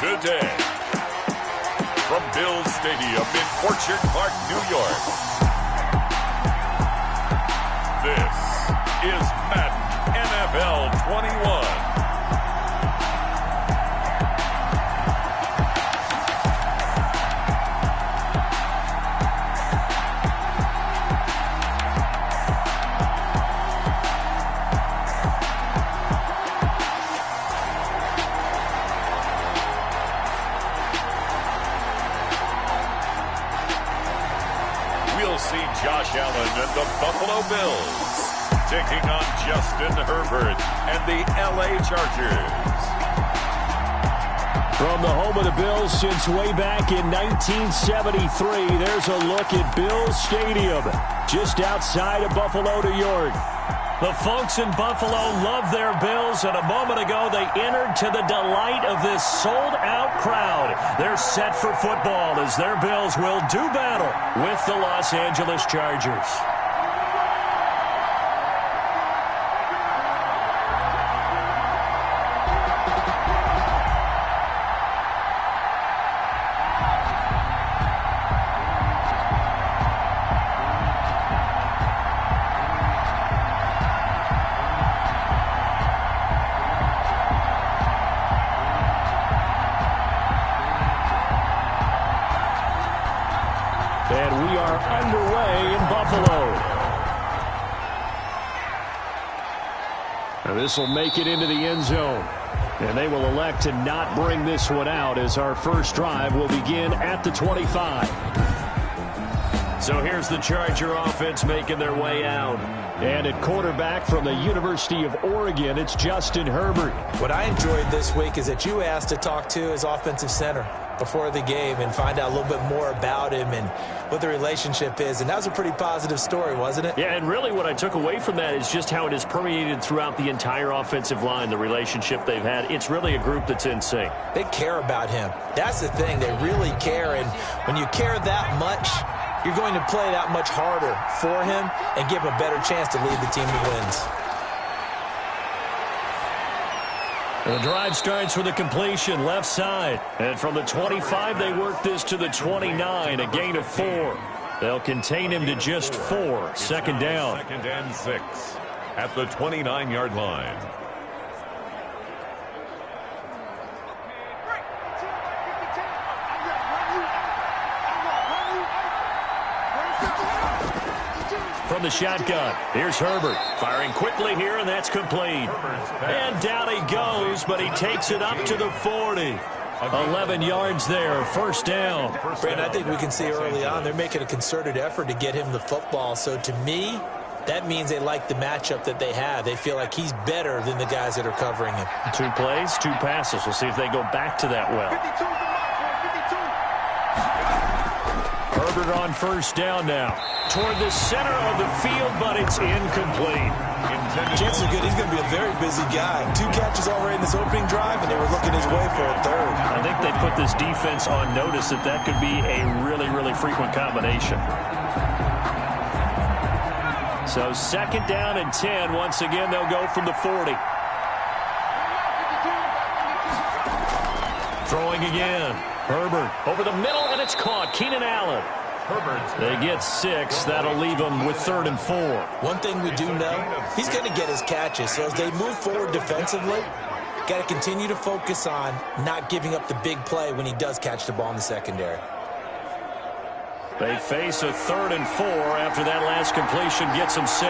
today. From Bills Stadium in Orchard Park, New York, this is Madden NFL 21. Josh Allen and the Buffalo Bills taking on Justin Herbert and the LA Chargers. From the home of the Bills since way back in 1973, there's a look at Bills Stadium, just outside of Buffalo, New York. The folks in Buffalo love their Bills, and a moment ago they entered to the delight of this sold-out crowd. They're set for football as their Bills will do battle with the Los Angeles Chargers. And we are underway in Buffalo. And this will make it into the end zone. And they will elect to not bring this one out as our first drive will begin at the 25. So here's the Charger offense making their way out. And at quarterback from the University of Oregon, it's Justin Herbert. What I enjoyed this week is that you asked to talk to his offensive center before the game and find out a little bit more about him and what the relationship is. And that was a pretty positive story, wasn't it? Yeah, and really what I took away from that is just how it has permeated throughout the entire offensive line, the relationship they've had. It's really a group that's in sync. They care about him. That's the thing. They really care. And when you care that much, you're going to play that much harder for him and give him a better chance to lead the team to wins. The drive starts with a completion left side. And from the 25, they work this to the 29, a gain of 4. They'll contain him to just 4. Second down. Second and 6 at the 29-yard line. From the shotgun, here's Herbert. Firing quickly here, and that's complete. And down he goes, but he takes it up to the 40. 11 yards there, first down. Brandon, I think we can see early on they're making a concerted effort to get him the football. So to me, that means they like the matchup that they have. They feel like he's better than the guys that are covering him. 2 plays, 2 passes. We'll see if they go back to that well. Herbert on first down now. Toward the center of the field, but it's incomplete. Chances are good he's going to be a very busy guy. 2 catches already in this opening drive, and they were looking his way for a third. I think they put this defense on notice that could be a really, really frequent combination. So second down and 10. Once again, they'll go from the 40. Throwing again. Herbert over the middle, and it's caught. Keenan Allen. They get 6. That'll leave them with 3rd and 4. One thing we do know, he's going to get his catches. So as they move forward defensively, got to continue to focus on not giving up the big play when he does catch the ball in the secondary. They face a 3rd and 4 after that last completion gets them 6.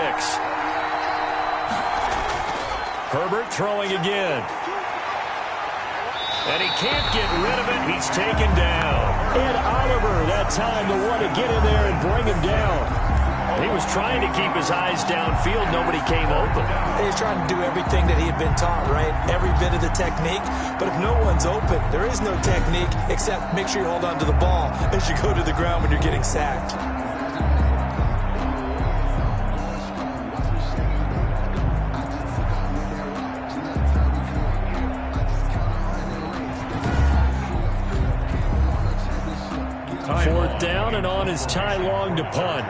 Herbert throwing again. And he can't get rid of it. He's taken down. And Oliver, that time, the one to get in there and bring him down. He was trying to keep his eyes downfield. Nobody came open. He's trying to do everything that he had been taught, right? Every bit of the technique. But if no one's open, there is no technique except make sure you hold on to the ball as you go to the ground when you're getting sacked. Fourth down, and on is Ty Long to punt.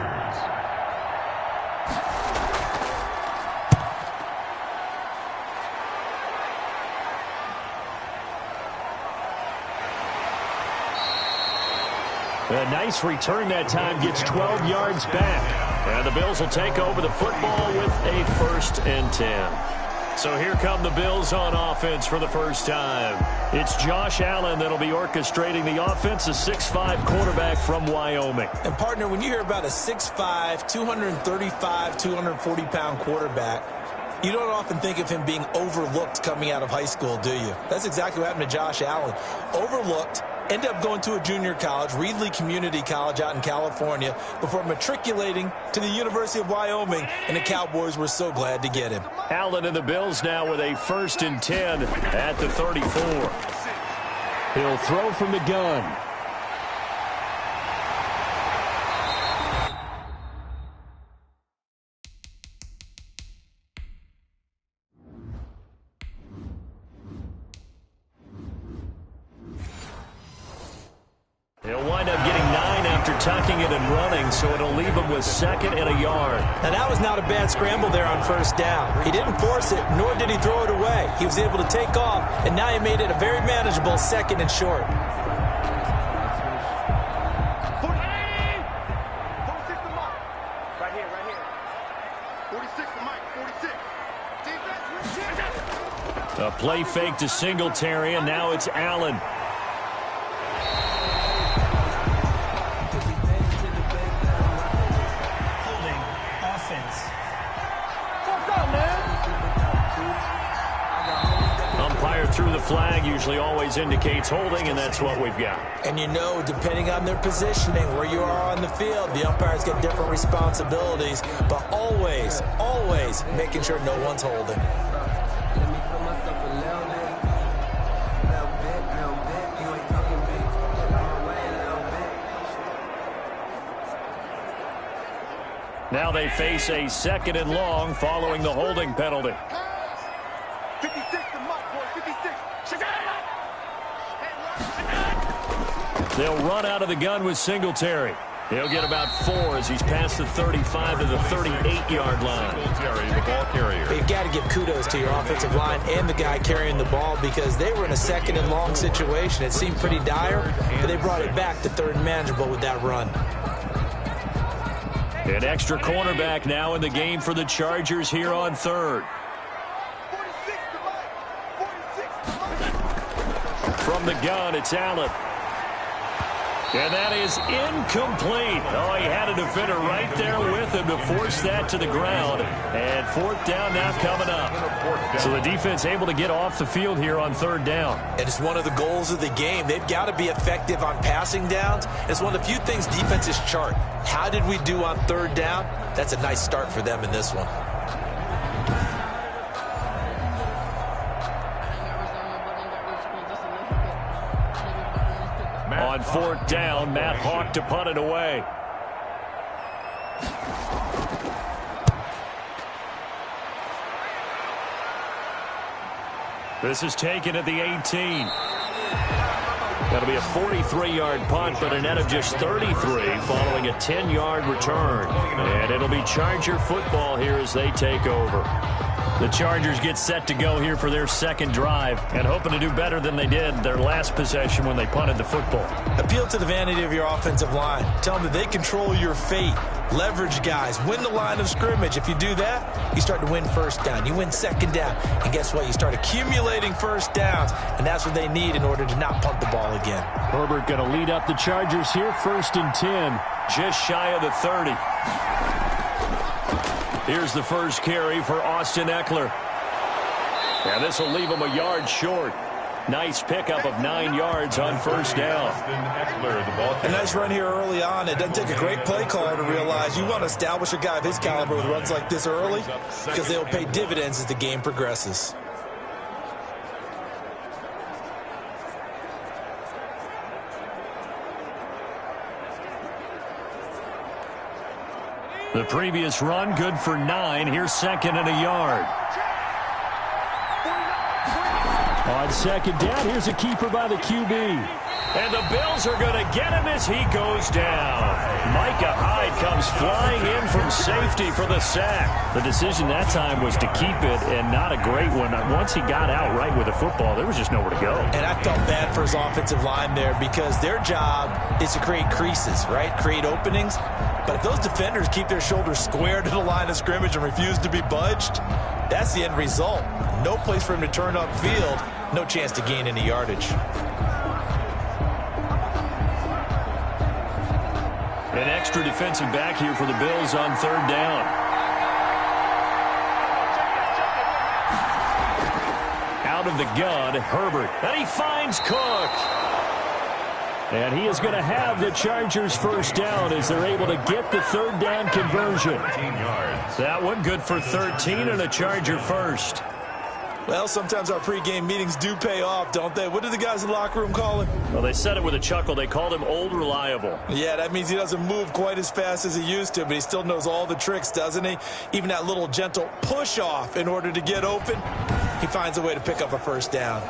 A nice return that time, gets 12 yards back. And the Bills will take over the football with a 1st and 10. So here come the Bills on offense for the first time. It's Josh Allen that'll be orchestrating the offense, a 6'5" quarterback from Wyoming. And, partner, when you hear about a 6'5", 235, 240-pound quarterback, you don't often think of him being overlooked coming out of high school, do you? That's exactly what happened to Josh Allen. Overlooked, ended up going to a junior college, Reedley Community College out in California, before matriculating to the University of Wyoming, and the Cowboys were so glad to get him. Allen and the Bills now with a 1st and 10 at the 34. He'll throw from the gun. He'll wind up getting 9 after tucking it and running, so it'll leave him with 2nd and a yard. Now, that was not a bad scramble there on 1st down. He didn't force it, nor did he throw it away. He was able to take off, and now he made it a very manageable 2nd and short. Right here. 46 to Mike, 46. A play fake to Singletary, and now it's Allen. Through the flag usually always indicates holding, and that's what we've got. And you know, depending on their positioning, where you are on the field, the umpires get different responsibilities, but always making sure no one's holding. Now they face a 2nd and long following the holding penalty. 56 to Mike, boy, 56. They'll run out of the gun with Singletary. He'll get about 4 as he's past the 35 to the 38-yard line. Singletary, the ball carrier. You've got to give kudos to your offensive line and the guy carrying the ball, because they were in a 2nd and long situation. It seemed pretty dire, but they brought it back to 3rd and manageable with that run. An extra cornerback now in the game for the Chargers here on 3rd. From the gun, it's Allen. And that is incomplete. Oh, he had a defender right there with him to force that to the ground. And 4th down now coming up. So the defense able to get off the field here on 3rd down. And it's one of the goals of the game. They've got to be effective on passing downs. It's one of the few things defenses chart. How did we do on 3rd down? That's a nice start for them in this one. On 4th down, Matt Hawk to punt it away. This is taken at the 18. That'll be a 43-yard punt, but a net of just 33 following a 10-yard return. And it'll be Charger football here as they take over. The Chargers get set to go here for their 2nd drive and hoping to do better than they did their last possession when they punted the football. Appeal to the vanity of your offensive line. Tell them that they control your fate. Leverage guys. Win the line of scrimmage. If you do that, you start to win 1st down. You win 2nd down. And guess what? You start accumulating 1st downs. And that's what they need in order to not punt the ball again. Herbert going to lead up the Chargers here, 1st and 10. Just shy of the 30. Here's the first carry for Austin Eckler. And this will leave him a yard short. Nice pickup of 9 yards on 1st down. A nice run here early on. It doesn't take a great play caller to realize you want to establish a guy of his caliber with runs like this early, because they'll pay dividends as the game progresses. The previous run good for 9. Here's 2nd and a yard. On second down, here's a keeper by the QB. And the Bills are going to get him as he goes down. Micah Hyde comes flying in from safety for the sack. The decision that time was to keep it, and not a great one. Once he got out right with the football, there was just nowhere to go. And I felt bad for his offensive line there because their job is to create creases, right? Create openings. But if those defenders keep their shoulders square to the line of scrimmage and refuse to be budged, that's the end result. No place for him to turn upfield. No chance to gain any yardage. An extra defensive back here for the Bills on third down. Out of the gun, Herbert. And he finds Cook. And he is going to have the Chargers first down as they're able to get the third down conversion. 13 yards. That one good for 13 and a Charger first. Well, sometimes our pregame meetings do pay off, don't they? What did the guys in the locker room call him? Well, they said it with a chuckle. They called him Old Reliable. Yeah, that means he doesn't move quite as fast as he used to, but he still knows all the tricks, doesn't he? Even that little gentle push-off in order to get open, he finds a way to pick up a first down.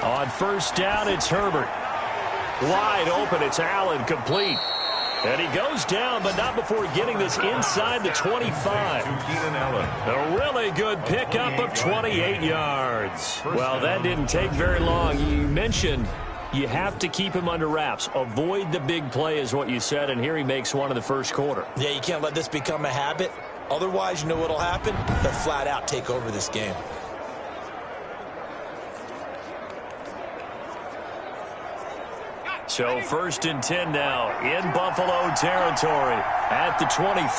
On first down, it's Herbert. Wide open, it's Allen, complete. And he goes down, but not before getting this inside the 25. A really good pickup of 28 yards. Well, that didn't take very long. You mentioned you have to keep him under wraps. Avoid the big play is what you said, and here he makes one in the first quarter. Yeah, you can't let this become a habit. Otherwise, you know what'll happen? They'll flat out take over this game. So first and 10 now in Buffalo territory at the 23.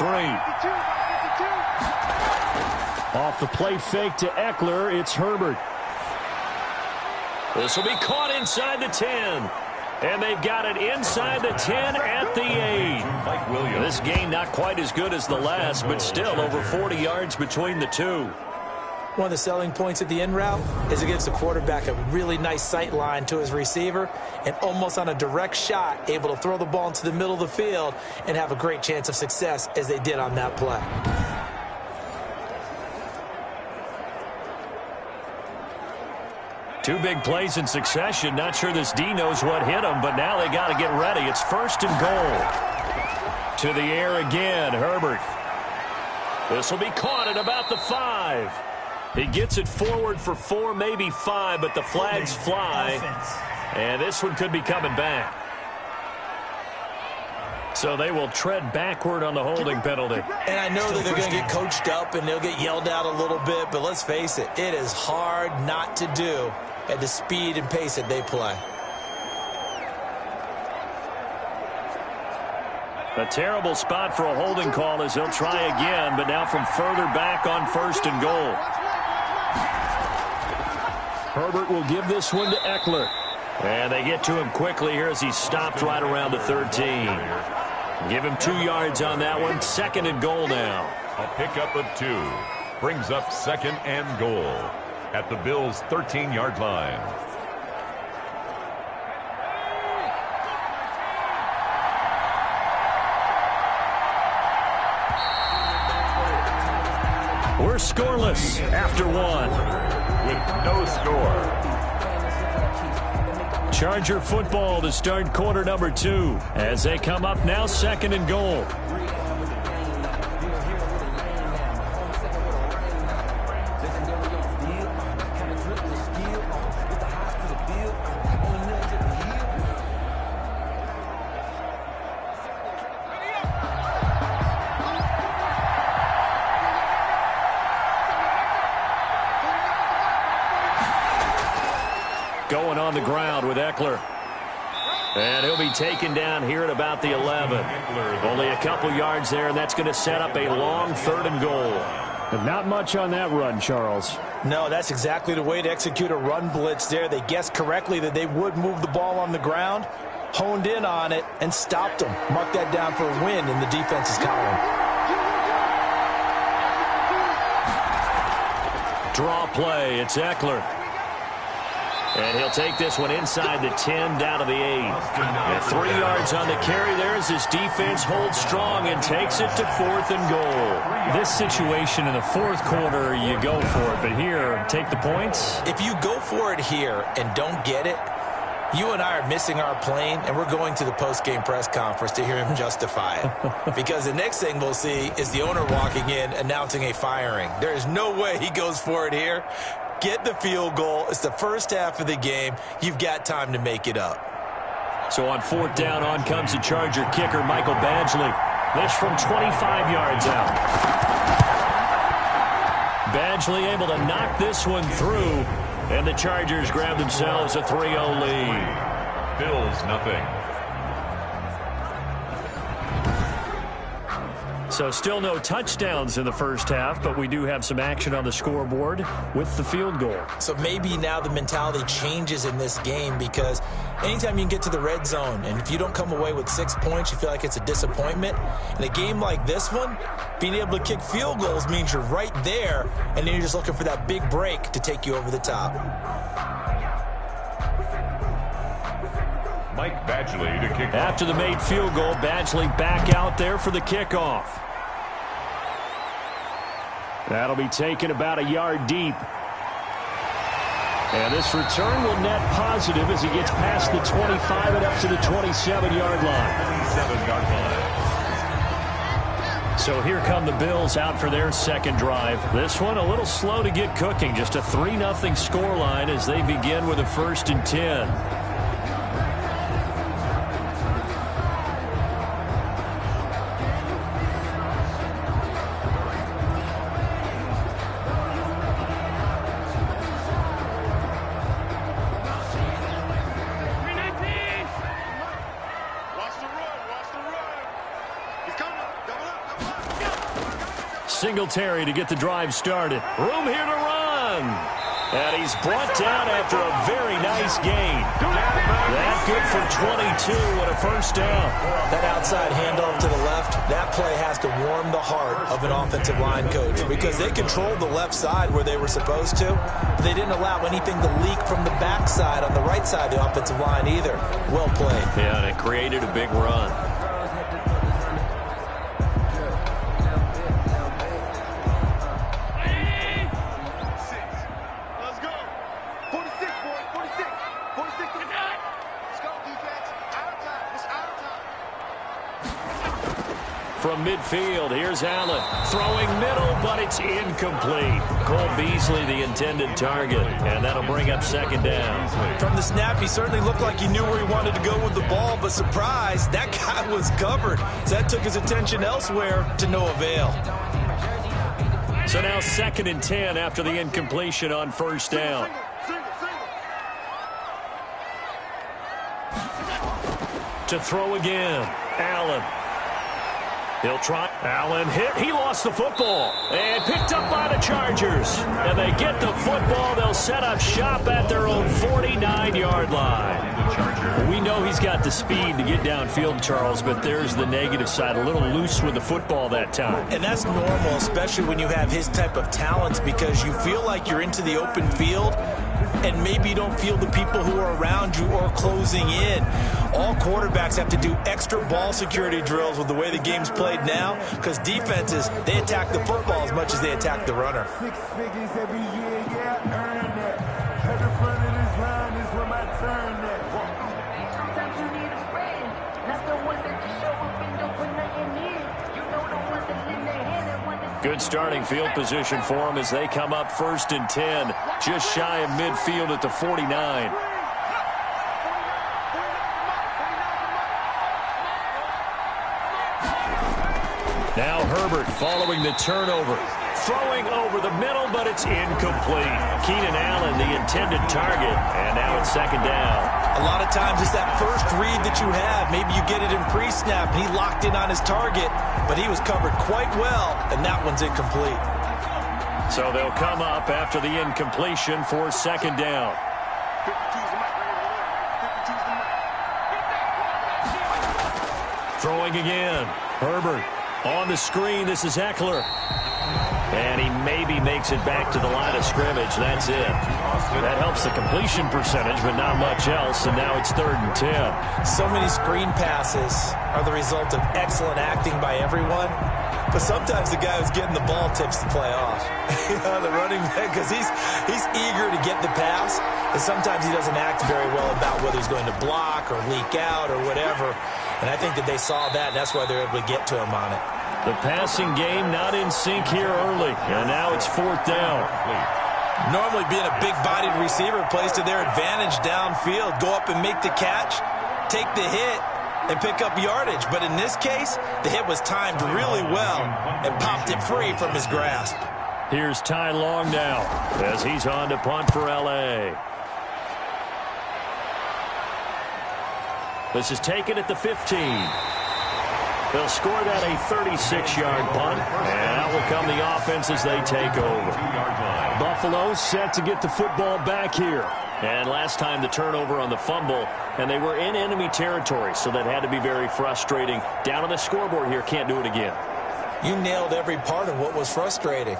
Off the play fake to Eckler, it's Herbert. This will be caught inside the 10. And they've got it inside the 10 at the 8. This game not quite as good as the last, but still over 40 yards between the two. One of the selling points of the in route is it gives the quarterback a really nice sight line to his receiver and almost on a direct shot able to throw the ball into the middle of the field and have a great chance of success as they did on that play. Two big plays in succession. Not sure this D knows what hit him, but now they got to get ready. It's first and goal. To the air again, Herbert. This will be caught at about the 5. He gets it forward for 4, maybe 5, but the flags fly. And this one could be coming back. So they will tread backward on the holding penalty. And I know that they're going to get coached up and they'll get yelled out a little bit, but let's face it, it is hard not to do at the speed and pace that they play. A terrible spot for a holding call as he'll try again, but now from further back on first and goal. Herbert will give this one to Eckler. And they get to him quickly here as he stopped right around the 13. Give him 2 yards on that one. Second and goal now. A pickup of 2 brings up second and goal at the Bills' 13-yard line. We're scoreless after 1. With no score. Charger football to start quarter number 2 as they come up now second and goal. Going on the ground with Eckler. And he'll be taken down here at about the 11. Only a couple yards there, and that's going to set up a long third and goal. And not much on that run, Charles. No, that's exactly the way to execute a run blitz there. They guessed correctly that they would move the ball on the ground, honed in on it, and stopped them. Mark that down for a win in the defense's column. Draw play, it's Eckler. And he'll take this one inside the 10, down to the 8. And 3 yards on the carry there as his defense holds strong and takes it to 4th and goal. This situation in the 4th quarter, you go for it. But here, take the points. If you go for it here and don't get it, you and I are missing our plane, and we're going to the post-game press conference to hear him justify it. Because the next thing we'll see is the owner walking in announcing a firing. There is no way he goes for it here. Get the field goal. It's the first half of the game. You've got time to make it up. So on 4th down, on comes the Charger kicker, Michael Badgley. This from 25 yards out. Badgley able to knock this one through, and the Chargers grab themselves a 3-0 lead. Bills, nothing. So still no touchdowns in the first half, but we do have some action on the scoreboard with the field goal. So maybe now the mentality changes in this game, because anytime you can get to the red zone, and if you don't come away with 6 points, you feel like it's a disappointment. In a game like this one, being able to kick field goals means you're right there, and then you're just looking for that big break to take you over the top. Mike Badgley to kick. After the made field goal, Badgley back out there for the kickoff. That'll be taken about a yard deep. And this return will net positive as he gets past the 25 and up to the 27-yard line. 27-yard line. So here come the Bills out for their second drive. This one a little slow to get cooking. Just a 3-0 scoreline as they begin with a 1st and 10. Singletary to get the drive started. Room here to run. And he's brought down after a very nice gain. That good for 22 and a 1st down. That outside handoff to the left, that play has to warm the heart of an offensive line coach, because they controlled the left side where they were supposed to. They didn't allow anything to leak from the backside on the right side of the offensive line either. Well played. Yeah, and it created a big run. From midfield, here's Allen. Throwing middle, but it's incomplete. Cole Beasley, the intended target, and that'll bring up 2nd down. From the snap, he certainly looked like he knew where he wanted to go with the ball, but surprise, that guy was covered. So that took his attention elsewhere to no avail. So now 2nd and 10 after the incompletion on 1st down. To throw again, Allen. He'll try. Allen hit. He lost the football. And picked up by the Chargers. And they get the football. They'll set up shop at their own 49-yard line. We know he's got the speed to get downfield, Charles, but there's the negative side. A little loose with the football that time. And that's normal, especially when you have his type of talents, because you feel like you're into the open field, and maybe you don't feel the people who are around you or closing in. All quarterbacks have to do extra ball security drills with the way the game's played now, because defenses, they attack the football as much as they attack the runner. 6 figures every year, yeah, earn that. At the front of this line is where my turn at. Sometimes you need a friend, not the ones that just show up and don't put nothing in. You know the ones that lend their hand and want to. Good starting field position for them as they come up 1st and 10, just shy of midfield at the 49. Now Herbert following the turnover. Throwing over the middle, but it's incomplete. Keenan Allen, the intended target, and now it's 2nd down. A lot of times it's that first read that you have. Maybe you get it in pre-snap, and he locked in on his target, but he was covered quite well, and that one's incomplete. So they'll come up after the incompletion for 2nd down. Throwing again. Herbert On the screen, this is Eckler. And he maybe makes it back to the line of scrimmage. That's it. That helps the completion percentage, but not much else. And now it's 3rd and 10. So many screen passes are the result of excellent acting by everyone. But sometimes the guy who's getting the ball tips the play off. The running back, because he's eager to get the pass. And sometimes he doesn't act very well about whether he's going to block or leak out or whatever. And I think that they saw that, and that's why they're able to get to him on it. The passing game not in sync here early. And now it's 4th down. Normally being a big-bodied receiver plays to their advantage downfield. Go up and make the catch, take the hit, and pick up yardage. But in this case, the hit was timed really well and popped it free from his grasp. Here's Ty Long now as he's on to punt for L.A. This is taken at the 15. They'll score that a 36-yard punt, and out will come the offense as they take over. Buffalo set to get the football back here. And last time the turnover on the fumble, and they were in enemy territory, so that had to be very frustrating. Down on the scoreboard here, can't do it again. You nailed every part of what was frustrating.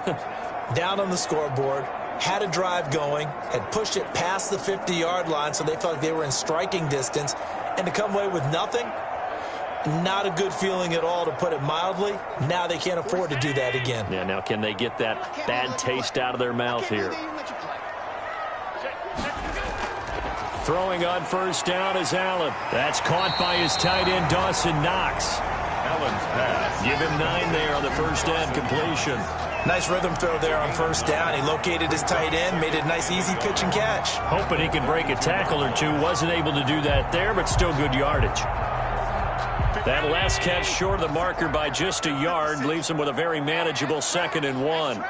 Down on the scoreboard, had a drive going, had pushed it past the 50-yard line, so they felt like they were in striking distance, and to come away with nothing, not a good feeling at all, to put it mildly. Now they can't afford to do that again. Yeah, now can they get that bad taste out of their mouth here? Throwing on 1st down is Allen. That's caught by his tight end, Dawson Knox. Allen's pass. Give him 9 there on the 1st down completion. Nice rhythm throw there on 1st down. He located his tight end, made it a nice easy pitch and catch. Hoping he could break a tackle or two. Wasn't able to do that there, but still good yardage. That last catch short of the marker by just a yard leaves him with a very manageable 2nd and 1.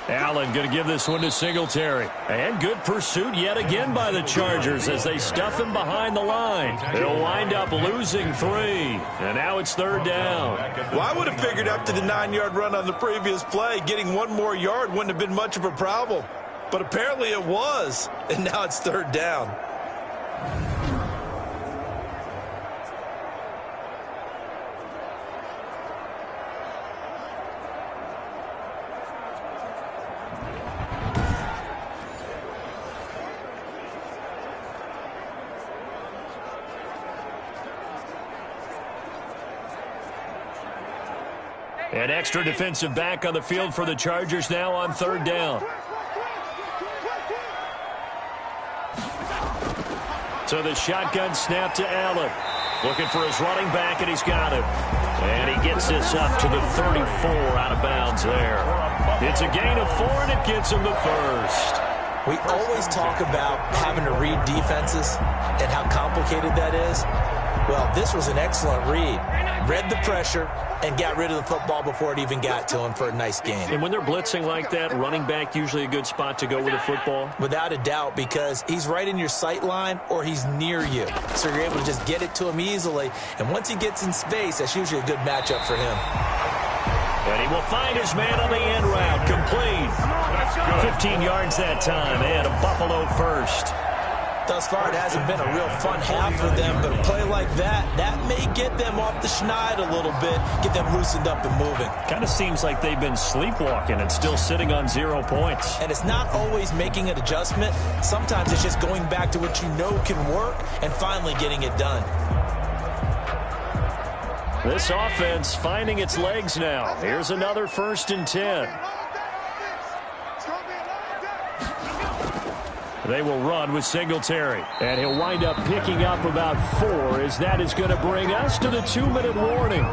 Allen going to give this one to Singletary. And good pursuit yet again by the Chargers as they stuff him behind the line. They'll wind up losing 3. And now it's 3rd down. Well, I would have figured after the 9-yard run on the previous play, getting 1 more yard wouldn't have been much of a problem. But apparently it was. And now it's 3rd down. An extra defensive back on the field for the Chargers now on 3rd down. So the shotgun snap to Allen. Looking for his running back, and he's got him. And he gets this up to the 34 out of bounds there. It's a gain of 4, and it gets him the 1st. We always talk about having to read defenses and how complicated that is. Well, this was an excellent read. Read the pressure and got rid of the football before it even got to him for a nice gain. And when they're blitzing like that, running back usually a good spot to go with the football? Without a doubt, because he's right in your sight line or he's near you. So you're able to just get it to him easily. And once he gets in space, that's usually a good matchup for him. And he will find his man on the end route. Complete. 15 yards that time, and a Buffalo 1st. Thus far, it hasn't been a real fun half for them, but a play like that may get them off the schneid a little bit, get them loosened up and moving. Kind of seems like they've been sleepwalking and still sitting on 0 points. And it's not always making an adjustment. Sometimes it's just going back to what you know can work and finally getting it done. This offense finding its legs now. Here's another 1st and 10. They will run with Singletary. And he'll wind up picking up about 4 as that is going to bring us to the 2-minute warning.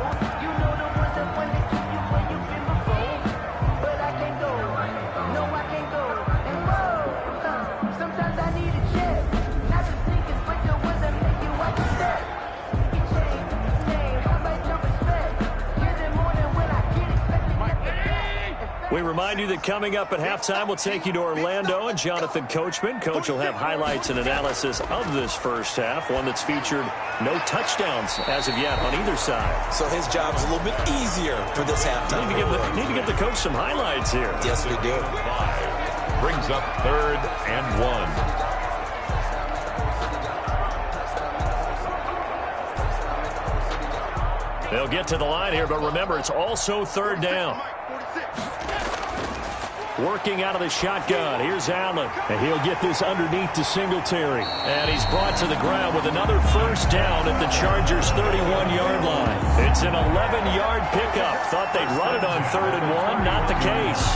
We remind you that coming up at halftime, we'll take you to Orlando and Jonathan Coachman. Coach will have highlights and analysis of this first half, one that's featured no touchdowns as of yet on either side. So his job's a little bit easier for this halftime. Need to give the coach some highlights here. Yes, we do. Brings up 3rd and 1. They'll get to the line here, but remember, it's also third down. Working out of the shotgun. Here's Allen. And he'll get this underneath to Singletary. And he's brought to the ground with another first down at the Chargers' 31-yard line. It's an 11-yard pickup. Thought they'd run it on 3rd and 1. Not the case.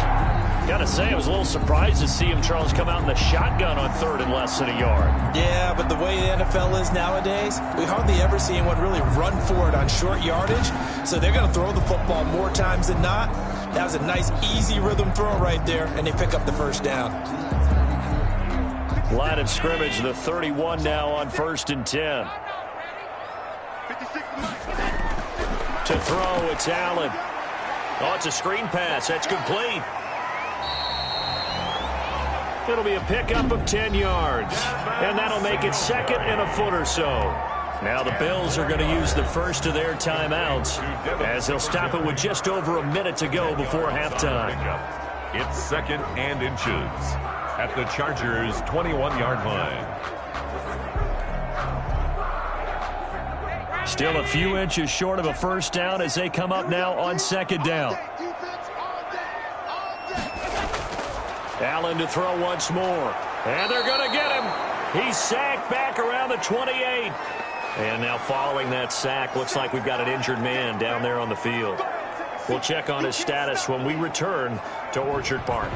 Gotta say, I was a little surprised to see him, Charles, come out in the shotgun on 3rd and less than a yard. Yeah, but the way the NFL is nowadays, we hardly ever see anyone really run for it on short yardage. So they're going to throw the football more times than not. That was a nice, easy rhythm throw right there, and they pick up the first down. Line of scrimmage, the 31 now on 1st and 10. To throw, it's Allen. Oh, it's a screen pass. That's complete. It'll be a pickup of 10 yards. And that'll make it 2nd and a foot or so. Now the Bills are going to use the first of their timeouts as they'll stop it with just over a minute to go before halftime. It's 2nd and inches at the Chargers' 21-yard line. Still a few inches short of a first down as they come up now on 2nd down. Allen to throw once more. And they're going to get him. He's sacked back around the 28. And now following that sack, looks like we've got an injured man down there on the field. We'll check on his status when we return to Orchard Park.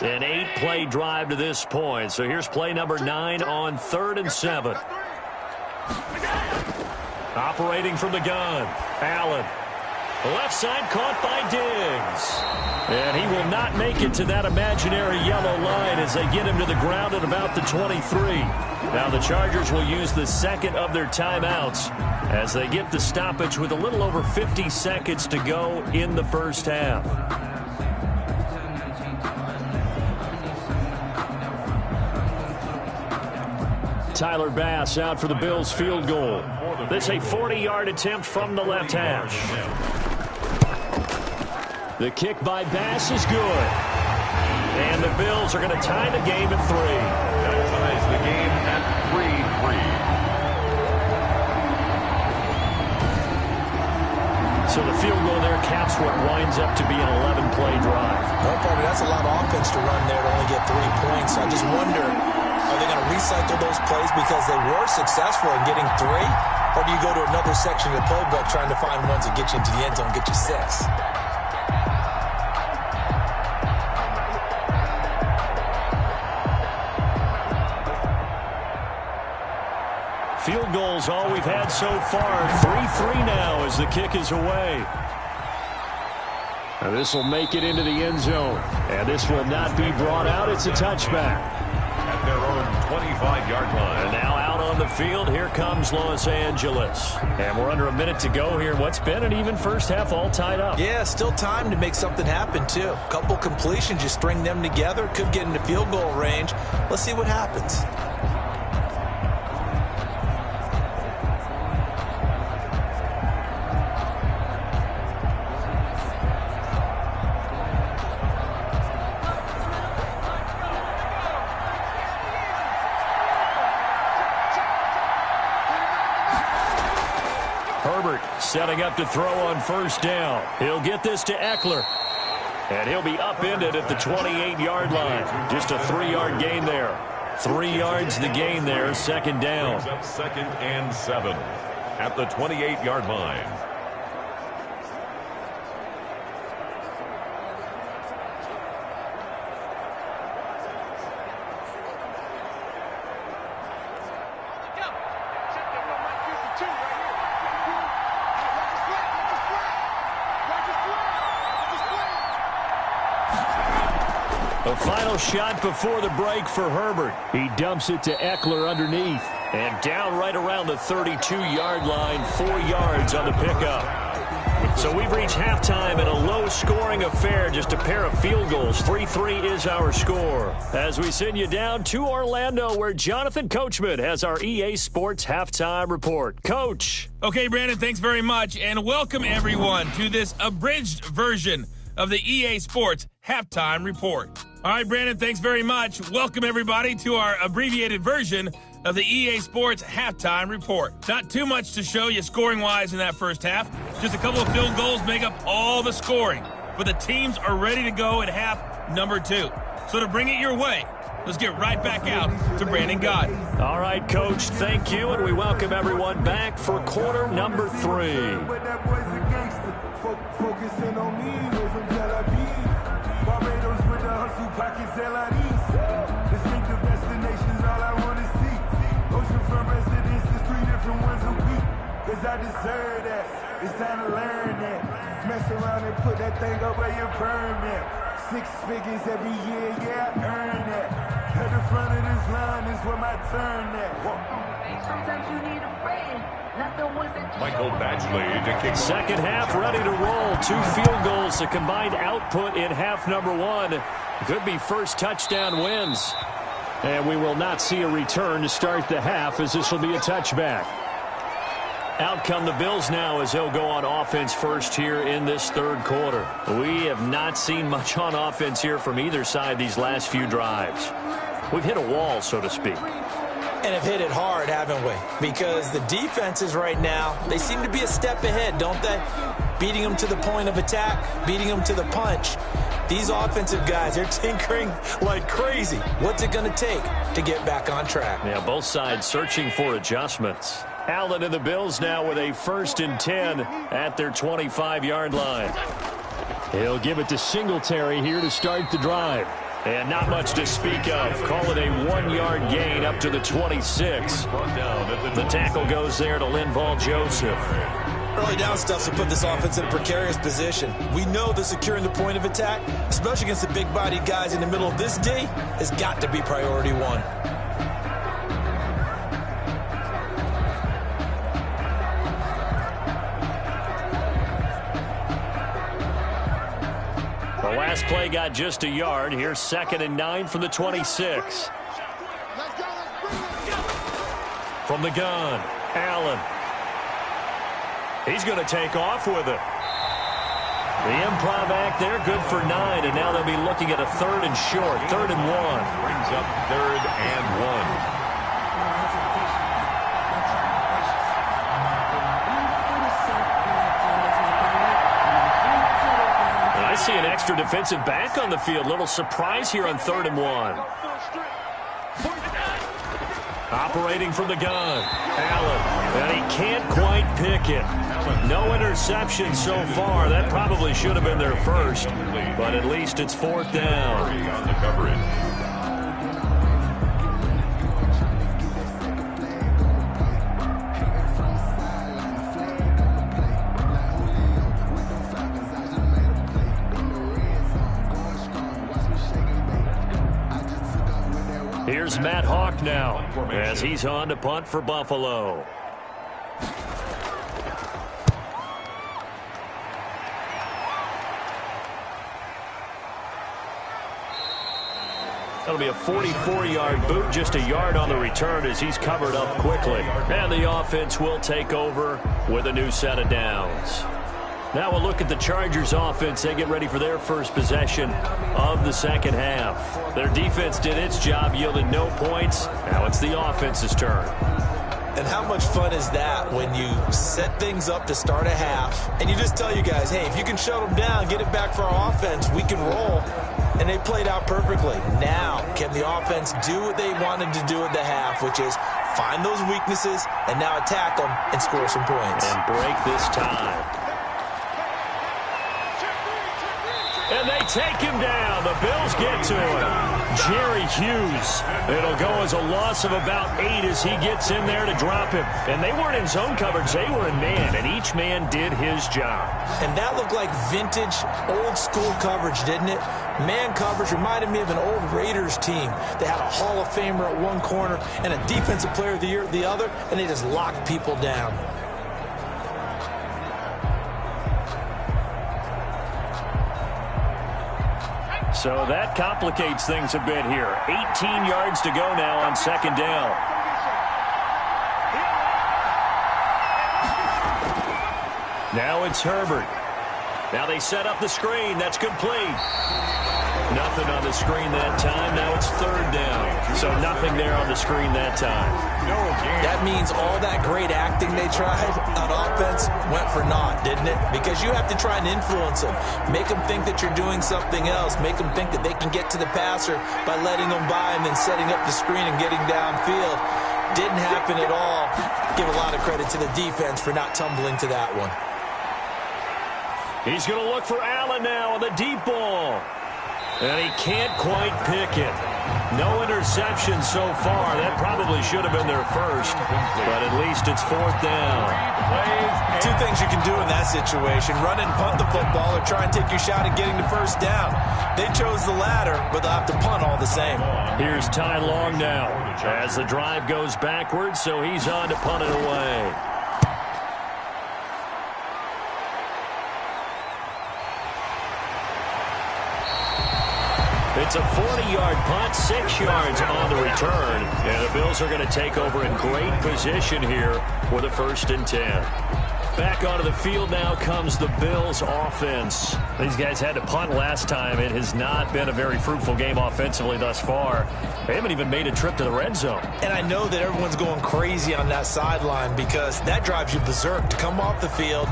An 8-play drive to this point. So here's play number 9 on 3rd and 7. Operating from the gun. Allen. Left side caught by Diggs. And he will not make it to that imaginary yellow line as they get him to the ground at about the 23. Now the Chargers will use the 2nd of their timeouts as they get the stoppage with a little over 50 seconds to go in the first half. Tyler Bass out for the Bills field goal. This a 40-yard attempt from the left hash. The kick by Bass is good. And the Bills are going to tie the game at 3. That ties the game at 3-3. So the field goal there caps what winds up to be an 11-play drive. No problem. That's a lot of offense to run there to only get 3 points. So I just wonder, are they going to recycle those plays because they were successful in getting 3? Or do you go to another section of the playbook trying to find ones that get you into the end zone and get you 6? Field goals all we've had so far. 3-3 now as the kick is away. And this will make it into the end zone. And this will not be brought out. It's a touchback. At their own 25-yard line. And now out on the field, here comes Los Angeles. And we're under a minute to go here. What's been an even first half all tied up. Yeah, still time to make something happen, too. Couple completions, you string them together. Could get into field goal range. Let's see what happens. Setting up to throw on first down. He'll get this to Eckler. And he'll be upended at the 28-yard line. Just a 3-yard gain there. 3 yards the gain there, second down. Brings up 2nd and 7 at the 28-yard line. A final shot before the break for Herbert. He dumps it to Eckler underneath. And down right around the 32-yard line, 4 yards on the pickup. So we've reached halftime in a low-scoring affair, just a pair of field goals. 3-3 is our score. As we send you down to Orlando, where Jonathan Coachman has our EA Sports Halftime Report. Coach. Okay, Brandon, thanks very much, and welcome everyone to this abridged version of the EA Sports Halftime Report. All right, Brandon, thanks very much. Welcome everybody to our abbreviated version of the EA Sports Halftime Report. Not too much to show you scoring-wise in that first half. Just a couple of field goals make up all the scoring. But the teams are ready to go at half number 2. So to bring it your way, let's get right back out to Brandon Gaudin. All right, Coach, thank you, and we welcome everyone back for quarter number 3. Focusing on me, from Tel Aviv. Barbados with the hustle pockets, LIDs. Distinctive destinations, all I want to see. Oceanfront residences, 3 different ones a week. Cause I deserve that. It's time to learn that. Mess around and put that thing up where your permit. 6 figures every year, yeah, I earn that. At the front of this line is where my turn at. Sometimes you need a friend, not the ones that you Michael Badgley to kick. Second half ready to roll. 2 field goals, the combined output in half number 1. Could be first touchdown wins. And we will not see a return to start the half, as this will be a touchback. Out come the Bills now as they'll go on offense first here in this third quarter. We have not seen much on offense here from either side these last few drives. We've hit a wall, so to speak. And have hit it hard, haven't we? Because the defenses right now, they seem to be a step ahead, don't they? Beating them to the point of attack, beating them to the punch. These offensive guys, they're tinkering like crazy. What's it going to take to get back on track? Yeah, both sides searching for adjustments. Allen and the Bills now with a 1st and 10 at their 25-yard line. He'll give it to Singletary here to start the drive. And not much to speak of. Call it a 1-yard gain up to the 26. The tackle goes there to Linval Joseph. Early down stuff to put this offense in a precarious position. We know that securing the point of attack, especially against the big-bodied guys in the middle of this D, has got to be priority 1. The last play got just a yard. Here's 2nd and 9 from the 26. From the gun, Allen. He's going to take off with it. The improv act there, good for 9, and now they'll be looking at a 3rd and short, 3rd and 1. Brings up 3rd and 1. I see an extra defensive back on the field. Little surprise here on 3rd and 1. Operating from the gun, Allen, and he can't quite pick it. No interception so far. That probably should have been their first, but at least it's 4th down. On the coverage. Here's Matt Hawk now as he's on to punt for Buffalo. That'll be a 44-yard boot, just a yard on the return as he's covered up quickly. And the offense will take over with a new set of downs. Now we'll look at the Chargers offense. They get ready for their first possession of the second half. Their defense did its job, yielded no points. Now it's the offense's turn. And how much fun is that when you set things up to start a half and you just tell you guys, hey, if you can shut them down, get it back for our offense, we can roll. And they played out perfectly. Now, can the offense do what they wanted to do at the half, which is find those weaknesses and now attack them and score some points. And break this time. And they take him down. The Bills get to him. Jerry Hughes. It'll go as a loss of about 8 as he gets in there to drop him. And they weren't in zone coverage. They were in man, and each man did his job. And that looked like vintage, old-school coverage, didn't it? Man coverage reminded me of an old Raiders team. They had a Hall of Famer at one corner and a Defensive Player of the Year at the other, and they just locked people down. So that complicates things a bit here. 18 yards to go now on second down. Now it's Herbert. Now they set up the screen. That's complete. Nothing on the screen that time. Now it's third down. So nothing there on the screen that time. That means all that great acting they tried on offense went for naught, didn't it? Because you have to try and influence them. Make them think that you're doing something else. Make them think that they can get to the passer by letting them by and then setting up the screen and getting downfield. Didn't happen at all. Give a lot of credit to the defense for not tumbling to that one. He's going to look for Allen now on the deep ball. And he can't quite pick it. No interception so far. That probably should have been their first. But at least it's fourth down. Two things you can do in that situation. Run and punt the football or try and take your shot at getting the first down. They chose the latter, but they'll have to punt all the same. Here's Ty Long now as the drive goes backwards, so he's on to punt it away. It's a 40-yard punt, 6 yards on the return. And the Bills are going to take over in great position here with a 1st and 10. Back onto the field now comes the Bills offense. These guys had to punt last time. It has not been a very fruitful game offensively thus far. They haven't even made a trip to the red zone. And I know that everyone's going crazy on that sideline because that drives you berserk to come off the field,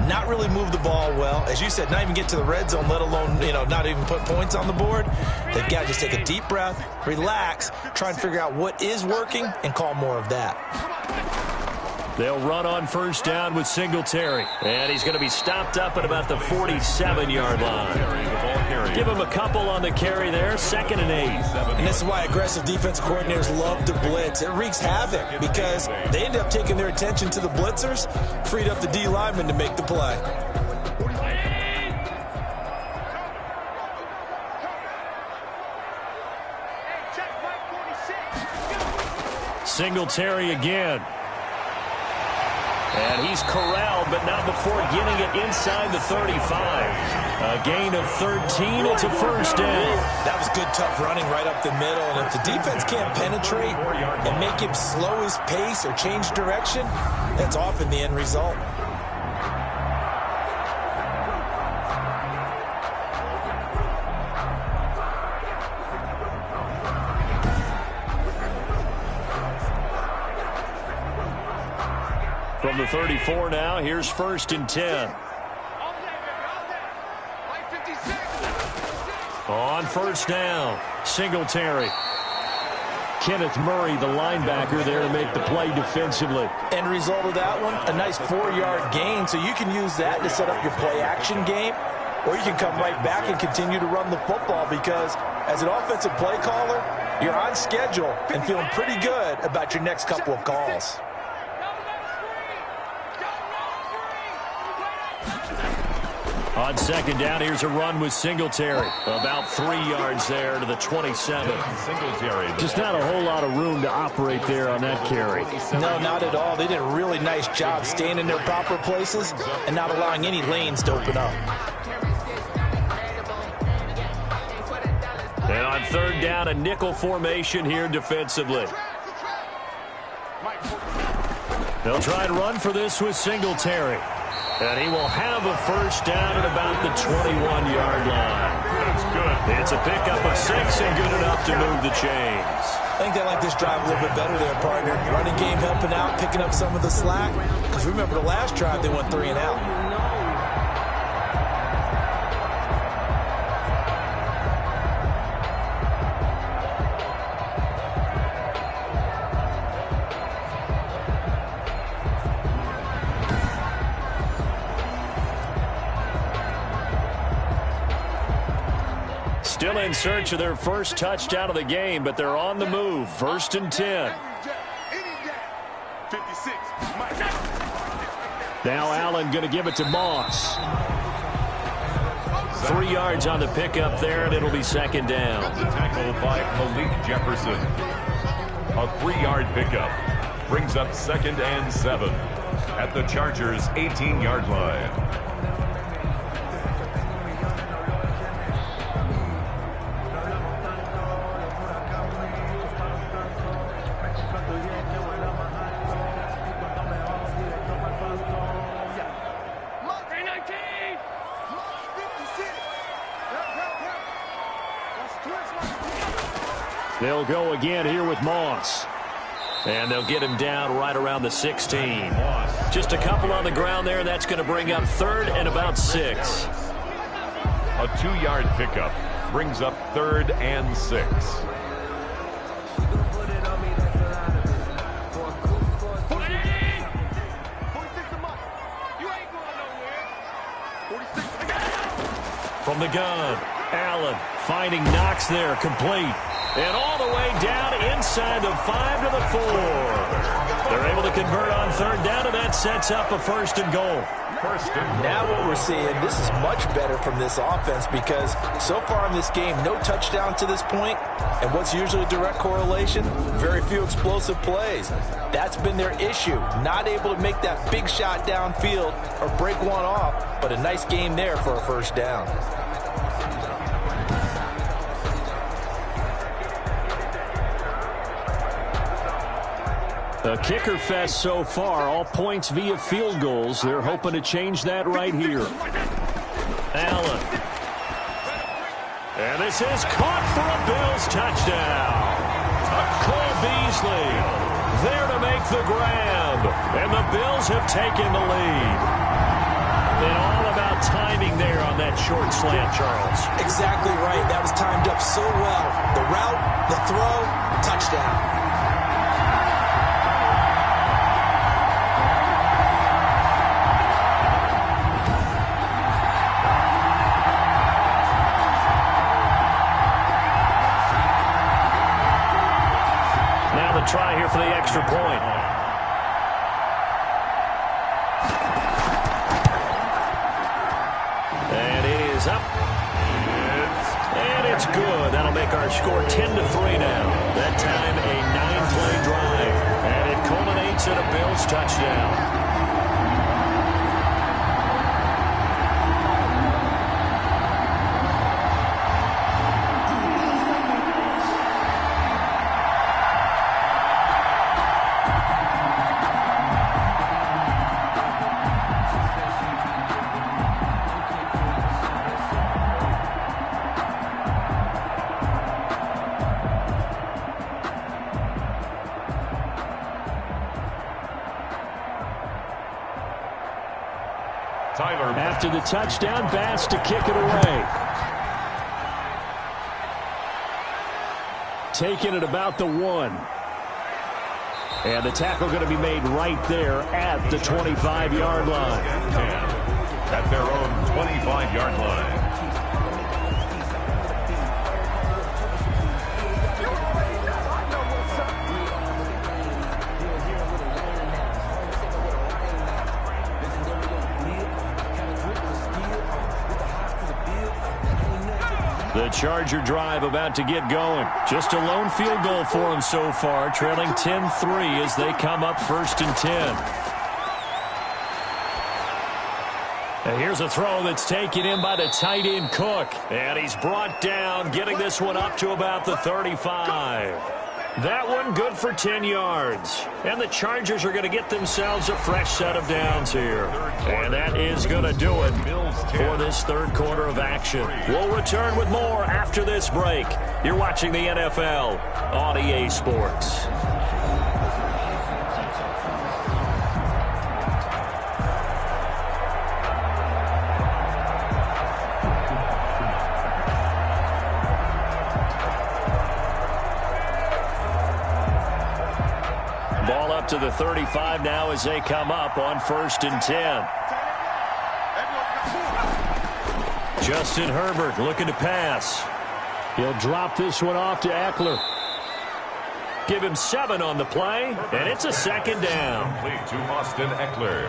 not really move the ball well. As you said, not even get to the red zone, let alone, not even put points on the board. They've got to just take a deep breath, relax, try and figure out what is working and call more of that. They'll run on 1st down with Singletary. And he's going to be stopped up at about the 47-yard line. Give him a couple on the carry there, 2nd and 8. And this is why aggressive defensive coordinators love to blitz. It wreaks havoc because they end up taking their attention to the blitzers, freed up the D lineman to make the play. Singletary again. And he's corralled, but not before getting it inside the 35. A gain of 13. It's a 1st down. That was good, tough running right up the middle. And if the defense can't penetrate and make him slow his pace or change direction, that's often the end result. From the 34 now, here's 1st and 10. On 1st down, Singletary. Kenneth Murray, the linebacker, there to make the play defensively. End result of that one, a nice 4-yard gain, so you can use that to set up your play-action game, or you can come right back and continue to run the football because as an offensive play caller, you're on schedule and feeling pretty good about your next couple of calls. On 2nd down, here's a run with Singletary. About 3 yards there to the 27. Just not a whole lot of room to operate there on that carry. No, not at all. They did a really nice job staying in their proper places and not allowing any lanes to open up. And on 3rd down, a nickel formation here defensively. They'll try and run for this with Singletary. And he will have a 1st down at about the 21-yard line. That's good. It's a pickup of 6 and good enough to move the chains. I think they like this drive a little bit better there, partner. Running game helping out, picking up some of the slack. Because remember the last drive, they went 3 and out. Still in search of their first touchdown of the game, but they're on the move. 1st and 10. Now Allen going to give it to Moss. 3 yards on the pickup there, and it'll be 2nd down. Tackle by Malik Jefferson. A 3-yard pickup brings up 2nd and 7 at the Chargers' 18-yard line. They'll go again here with Moss. And they'll get him down right around the 16. Just a couple on the ground there. That's going to bring up 3rd and about 6. A 2-yard pickup brings up 3rd and 6. From the gun, Allen finding Knox there, complete. And all the way down inside the 5 to the 4. They're able to convert on 3rd down, and that sets up a 1st and goal. Now what we're seeing, this is much better from this offense because so far in this game, no touchdown to this point. And what's usually a direct correlation? Very few explosive plays. That's been their issue. Not able to make that big shot downfield or break one off, but a nice game there for a 1st down. A kicker fest so far, all points via field goals. They're hoping to change that right here. Allen. And this is caught for a Bills touchdown. Cole Beasley there to make the grab. And the Bills have taken the lead. And all about timing there on that short slant, Charles. Exactly right. That was timed up so well. The route, the throw, touchdown. Try here for the extra point. And it is up. And it's good. That'll make our score 10-3 now. That time a 9-play drive. And it culminates in a Bills touchdown. After the touchdown, Bass to kick it away. Taking it about the 1. And the tackle going to be made right there at the 25-yard line. At their own 25-yard line. The Charger drive about to get going. Just a lone field goal for them so far, trailing 10-3 as they come up 1st and 10. And here's a throw that's taken in by the tight end Cook. And he's brought down, getting this one up to about the 35. That one good for 10 yards. And the Chargers are going to get themselves a fresh set of downs here. And that is going to do it for this 3rd quarter of action. We'll return with more after this break. You're watching the NFL on EA Sports. Ball up to the 35 now as they come up on 1st and 10. Justin Herbert looking to pass. He'll drop this one off to Eckler. Give him 7 on the play, and it's a 2nd down. To Austin Eckler.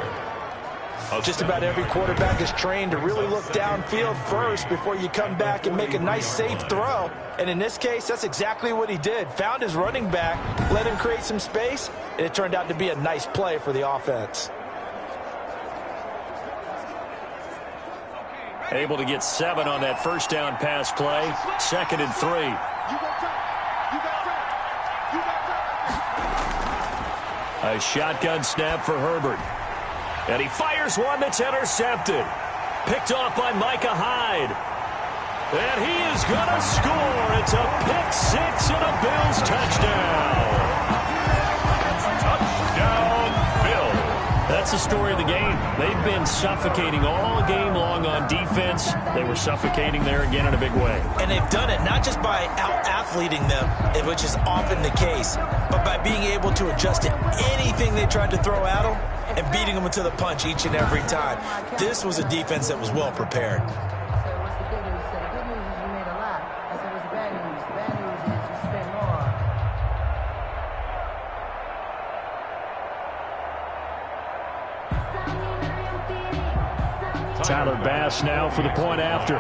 Just about every quarterback is trained to really look downfield first before you come back and make a nice, safe throw. And in this case, that's exactly what he did. Found his running back, let him create some space, and it turned out to be a nice play for the offense. Able to get 7 on that 1st down pass play. 2nd and 3. A shotgun snap for Herbert. And he fires one that's intercepted. Picked off by Micah Hyde. And he is going to score. It's a pick six and a Bills touchdown. Touchdown, Bills. That's the story of the game. They've been suffocating all game long on defense. They were suffocating there again in a big way. And they've done it not just by out-athleting them, which is often the case, but by being able to adjust to anything they tried to throw at them and beating them to the punch each and every time. This was a defense that was well prepared. Tyler Bass now for the point after.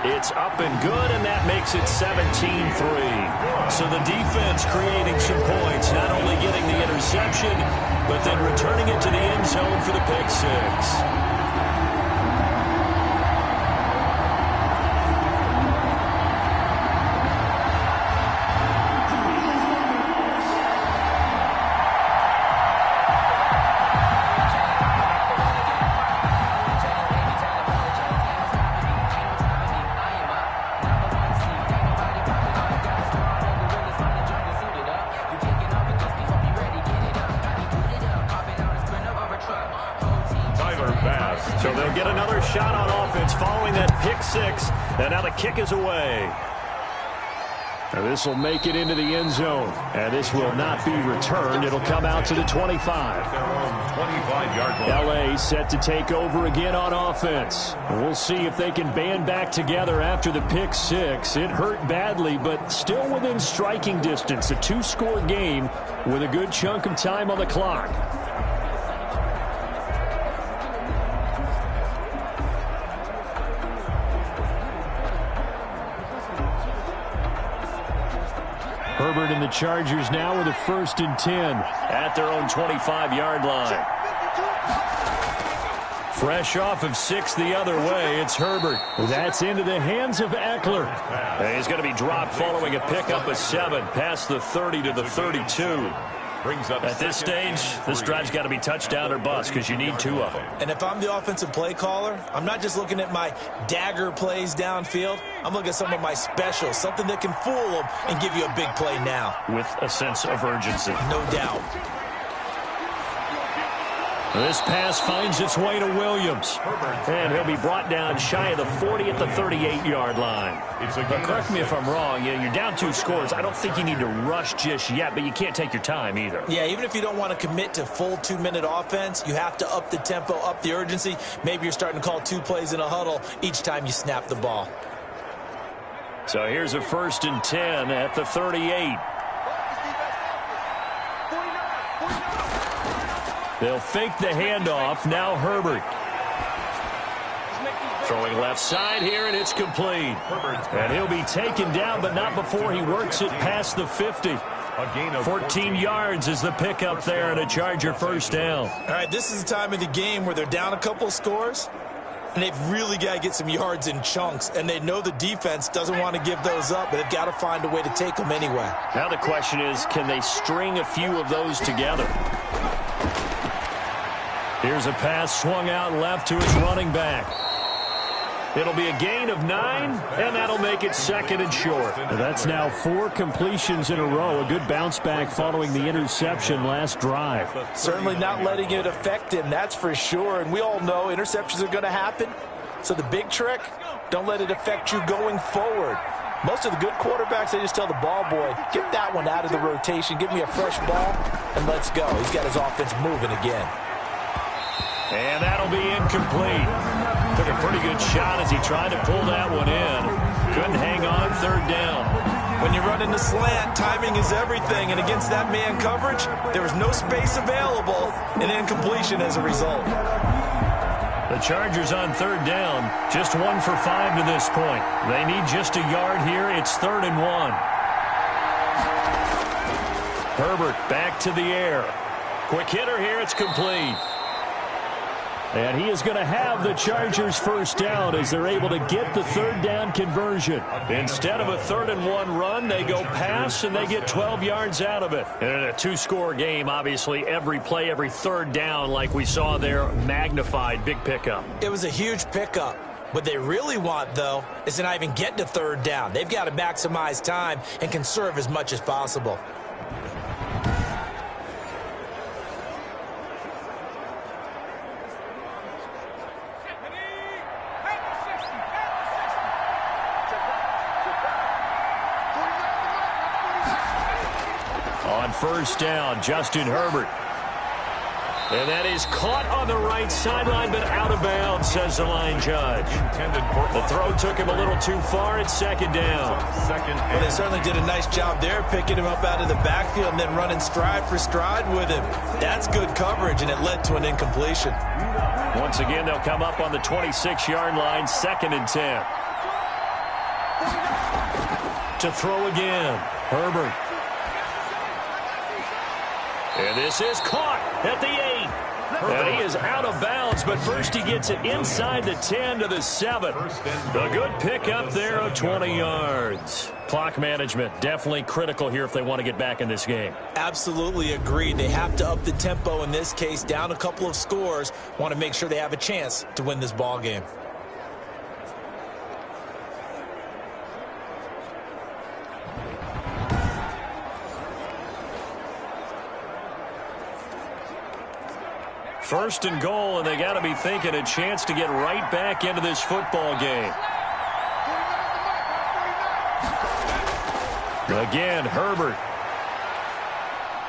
It's up and good, and that makes it 17-3. So the defense creating some points, not only getting the interception, but then returning it to the end zone for the pick six. So they'll get another shot on offense following that pick six. And now the kick is away. Now this will make it into the end zone. And this will not be returned. It'll come out to the 25. 25-yard line. LA set to take over again on offense. We'll see if they can band back together after the pick six. It hurt badly, but still within striking distance. A two-score game with a good chunk of time on the clock. Herbert and the Chargers now with a 1st and 10 at their own 25-yard line. Fresh off of 6 the other way, it's Herbert. That's into the hands of Eckler. And he's going to be dropped following a pickup of 7 past the 30 to the 32. At this stage, this drive's got to be touchdown or bust because you need 2 of them. And if I'm the offensive play caller, I'm not just looking at my dagger plays downfield. I'm looking at some of my specials, something that can fool them and give you a big play now. With a sense of urgency. No doubt. This pass finds its way to Williams. And he'll be brought down shy of the 40 at the 38-yard line. But correct me if I'm wrong. You're down 2 scores. I don't think you need to rush just yet, but you can't take your time either. Yeah, even if you don't want to commit to full 2-minute offense, you have to up the tempo, up the urgency. Maybe you're starting to call 2 plays in a huddle each time you snap the ball. So here's a 1st and 10 at the 38. They'll fake the handoff. Now Herbert. Throwing left side here, and it's complete. And he'll be taken down, but not before he works it past the 50. 14 yards is the pickup there, and a Charger 1st down. All right, this is the time of the game where they're down a couple of scores, and they've really got to get some yards in chunks, and they know the defense doesn't want to give those up, but they've got to find a way to take them anyway. Now the question is, can they string a few of those together? Here's a pass swung out left to his running back. It'll be a gain of 9, and that'll make it 2nd and short. That's now 4 completions in a row. A good bounce back following the interception last drive. Certainly not letting it affect him, that's for sure. And we all know interceptions are going to happen. So the big trick, don't let it affect you going forward. Most of the good quarterbacks, they just tell the ball boy, get that one out of the rotation, give me a fresh ball, and let's go. He's got his offense moving again. And that'll be incomplete. Took a pretty good shot as he tried to pull that one in. Couldn't hang on 3rd down. When you're running the slant, timing is everything. And against that man coverage, there was no space available, and incompletion as a result. The Chargers on 3rd down. Just 1 for 5 to this point. They need just a yard here. It's 3rd and 1. Herbert back to the air. Quick hitter here. It's complete. And he is going to have the Chargers first down as they're able to get the third down conversion. Instead of a 3rd-and-1 run, they go pass, and they get 12 yards out of it. And in a two-score game, obviously, every play, every third down, like we saw there, magnified. Big pickup. It was a huge pickup. What they really want, though, is to not even get to third down. They've got to maximize time and conserve as much as possible. On first down, Justin Herbert. And that is caught on the right sideline, but out of bounds, says the line judge. The throw took him a little too far. It's 2nd down. Well, they certainly did a nice job there, picking him up out of the backfield and then running stride for stride with him. That's good coverage, and it led to an incompletion. Once again, they'll come up on the 26-yard line, 2nd and 10. To throw again, Herbert. And this is caught at the 8. And he is out of bounds, but first he gets it inside the 10 to the 7. A good pickup there of 20 yards. Clock management definitely critical here if they want to get back in this game. Absolutely agreed. They have to up the tempo in this case, down a couple of scores. Want to make sure they have a chance to win this ball game. First and goal, and they got to be thinking a chance to get right back into this football game. Again, Herbert.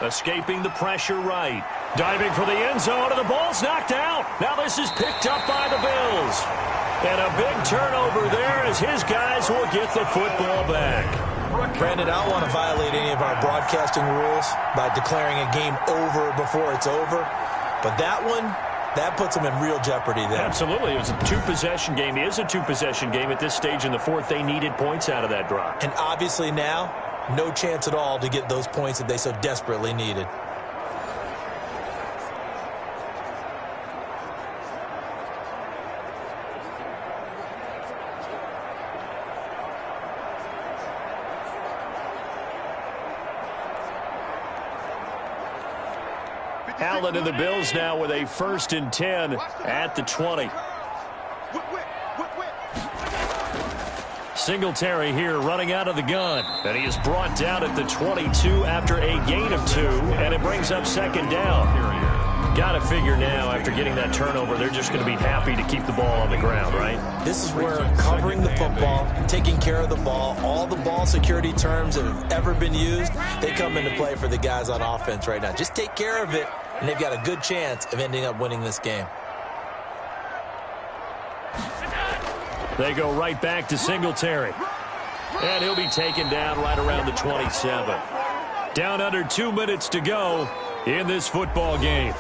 Escaping the pressure right. Diving for the end zone, and the ball's knocked out. Now this is picked up by the Bills. And a big turnover there as his guys will get the football back. Brandon, I don't want to violate any of our broadcasting rules by declaring a game over before it's over. But that one, that puts them in real jeopardy there. Absolutely. It was a two-possession game. It is a two-possession game at this stage in the fourth. They needed points out of that drive. And obviously now, no chance at all to get those points that they so desperately needed. Allen and the Bills now with a 1st and 10 at the 20. Singletary here running out of the gun. And he is brought down at the 22 after a gain of 2. And it brings up 2nd down. Got to figure now, after getting that turnover, they're just going to be happy to keep the ball on the ground, right? This is where covering the football, taking care of the ball, all the ball security terms that have ever been used, they come into play for the guys on offense right now. Just take care of it, and they've got a good chance of ending up winning this game. They go right back to Singletary. And he'll be taken down right around the 27. Down under 2 minutes to go in this football game.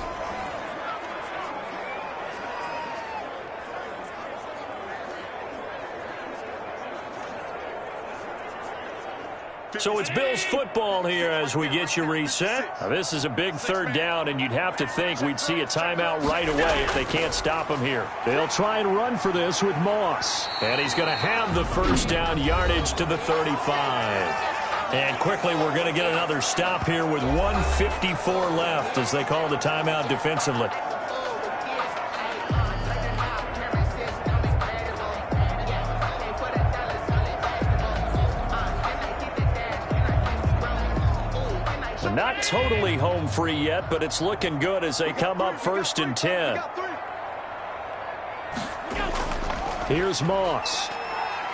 So it's Bills football here as we get you reset. Now, this is a big 3rd down, and you'd have to think we'd see a timeout right away if they can't stop him here. They'll try and run for this with Moss. And he's going to have the 1st down yardage to the 35. And quickly we're going to get another stop here with 1:54 left as they call the timeout defensively. Not totally home free yet, but it's looking good as they come up 1st and 10. Here's Moss.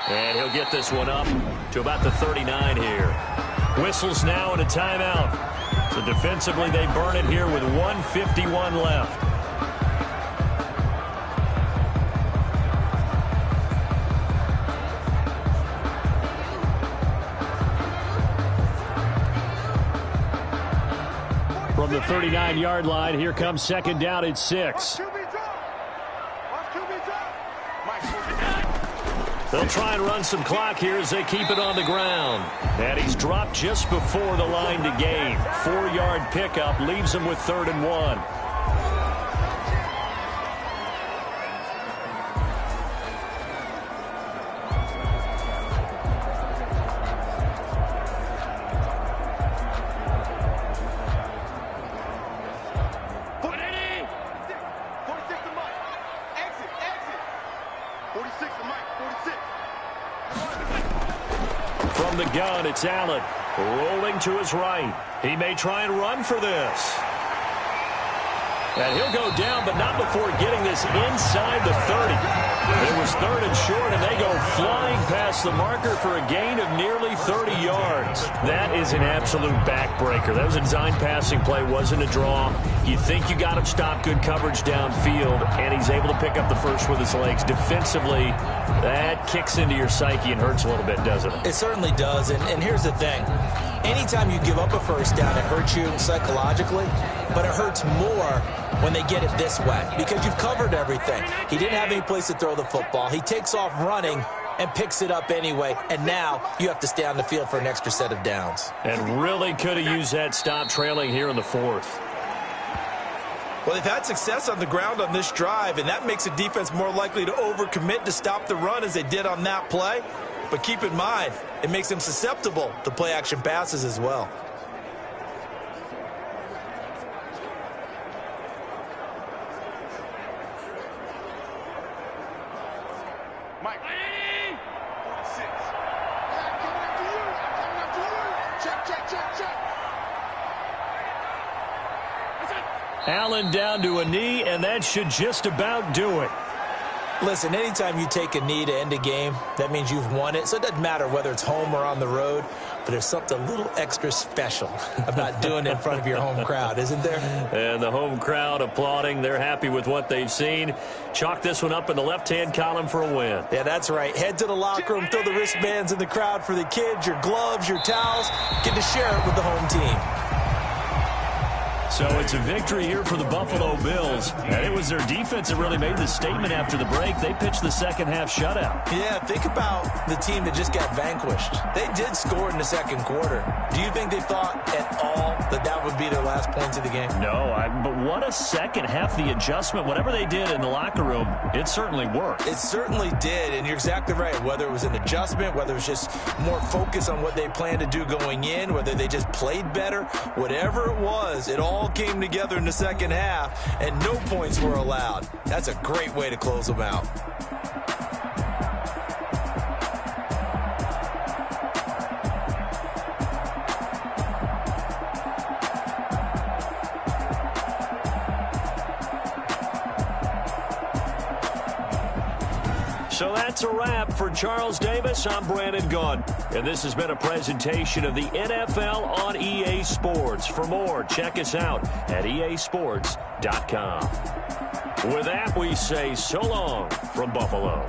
And he'll get this one up to about the 39 here. Whistles now and a timeout. So defensively they burn it here with 1:51 left. From the 39-yard line, here comes 2nd down at 6. They'll try and run some clock here as they keep it on the ground. And he's dropped just before the line to gain. 4-yard pickup leaves him with 3rd and 1. the gun, it's Allen. Rolling to his right. He may try and run for this. And he'll go down, but not before getting this inside the 30. It was 3rd and short, and they go flying past the marker for a gain of nearly 30 yards. That is an absolute backbreaker. That was a design passing play, wasn't a draw. You think you got him stopped, good coverage downfield, and he's able to pick up the first with his legs. Defensively, that kicks into your psyche and hurts a little bit, doesn't it? It certainly does, and here's the thing. Anytime you give up a first down, it hurts you psychologically, but it hurts more when they get it this way because you've covered everything. He didn't have any place to throw the football. He takes off running and picks it up anyway, and now you have to stay on the field for an extra set of downs. And really could have used that stop trailing here in the 4th. Well, they've had success on the ground on this drive, and that makes the defense more likely to overcommit to stop the run as they did on that play. But keep in mind, it makes them susceptible to play-action passes as well. Mike. 46. I'm coming after you. I'm coming after you. Check, check, check, check. Allen down to a knee, and that should just about do it. Listen, anytime you take a knee to end a game, that means you've won it. So it doesn't matter whether it's home or on the road, but there's something a little extra special about doing it in front of your home crowd, isn't there? And the home crowd applauding. They're happy with what they've seen. Chalk this one up in the left-hand column for a win. Yeah, that's right. Head to the locker room, throw the wristbands in the crowd for the kids, your gloves, your towels. Get to share it with the home team. So it's a victory here for the Buffalo Bills. And it was their defense that really made the statement after the break. They pitched the second-half shutout. Yeah, think about the team that just got vanquished. They did score in the second quarter. Do you think they thought at all that that would be their last points of the game? No, but what a second half, the adjustment, whatever they did in the locker room, it certainly worked. It certainly did, and you're exactly right. Whether it was an adjustment, whether it was just more focus on what they planned to do going in, whether they just played better, whatever it was, it all came together in the second half, and no points were allowed. That's a great way to close them out. So that's a wrap for Charles Davis. I'm Brandon Gunn. And this has been a presentation of the NFL on EA Sports. For more, check us out at easports.com. With that, we say so long from Buffalo.